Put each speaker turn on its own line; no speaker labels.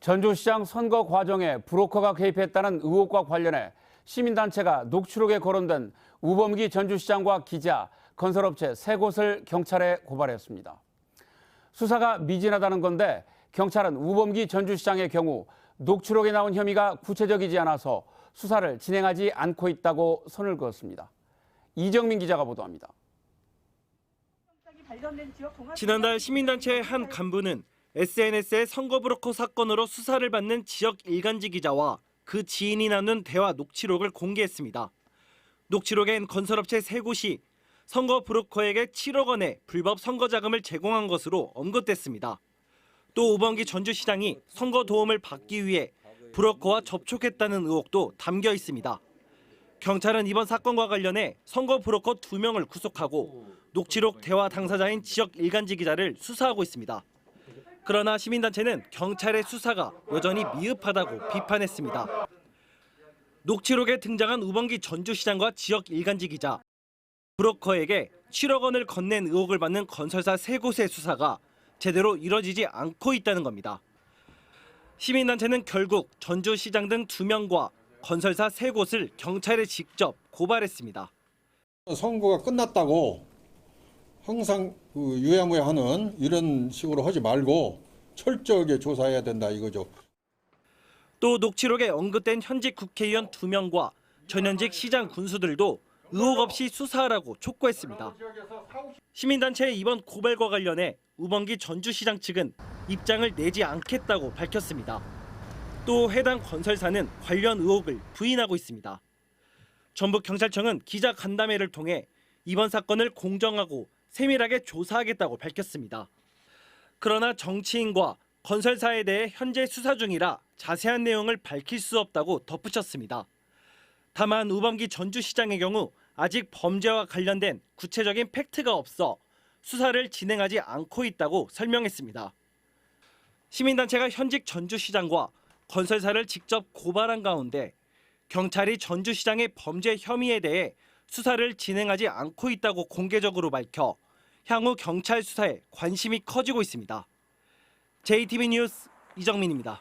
전주시장 선거 과정에 브로커가 개입했다는 의혹과 관련해 시민단체가 녹취록에 거론된 우범기 전주시장과 기자, 건설업체 3곳을 경찰에 고발했습니다. 수사가 미진하다는 건데 경찰은 우범기 전주시장의 경우 녹취록에 나온 혐의가 구체적이지 않아서 수사를 진행하지 않고 있다고 선을 그었습니다. 이정민 기자가 보도합니다.
지난달 시민단체의 한 간부는 SNS의 선거 브로커 사건으로 수사를 받는 지역 일간지 기자와 그 지인이 나눈 대화 녹취록을 공개했습니다. 녹취록엔 건설업체 3곳이 선거 브로커에게 7억 원의 불법 선거 자금을 제공한 것으로 언급됐습니다. 또 우범기 전주시장이 선거 도움을 받기 위해 브로커와 접촉했다는 의혹도 담겨 있습니다. 경찰은 이번 사건과 관련해 선거 브로커 2명을 구속하고 녹취록 대화 당사자인 지역 일간지 기자를 수사하고 있습니다. 그러나 시민단체는 경찰의 수사가 여전히 미흡하다고 비판했습니다. 녹취록에 등장한 우범기 전주시장과 지역 일간지 기자, 브로커에게 7억 원을 건넨 의혹을 받는 건설사 3곳의 수사가 제대로 이뤄지지 않고 있다는 겁니다. 시민단체는 결국 전주시장 등 2명과 건설사 3곳을 경찰에 직접 고발했습니다.
선거가 끝났다고 항상 유야무야하는 이런 식으로 하지 말고 철저하게 조사해야 된다 이거죠.
또 녹취록에 언급된 현직 국회의원 2명과 전현직 시장 군수들도 의혹 없이 수사하라고 촉구했습니다. 시민단체의 이번 고발과 관련해 우범기 전주시장 측은 입장을 내지 않겠다고 밝혔습니다. 또 해당 건설사는 관련 의혹을 부인하고 있습니다. 전북경찰청은 기자 간담회를 통해 이번 사건을 공정하고 세밀하게 조사하겠다고 밝혔습니다. 그러나 정치인과 건설사에 대해 현재 수사 중이라 자세한 내용을 밝힐 수 없다고 덧붙였습니다. 다만 우범기 전주시장의 경우 아직 범죄와 관련된 구체적인 팩트가 없어 수사를 진행하지 않고 있다고 설명했습니다. 시민단체가 현직 전주시장과 건설사를 직접 고발한 가운데 경찰이 전주시장의 범죄 혐의에 대해 수사를 진행하지 않고 있다고 공개적으로 밝혀 향후 경찰 수사에 관심이 커지고 있습니다. JTB 뉴스 이정민입니다.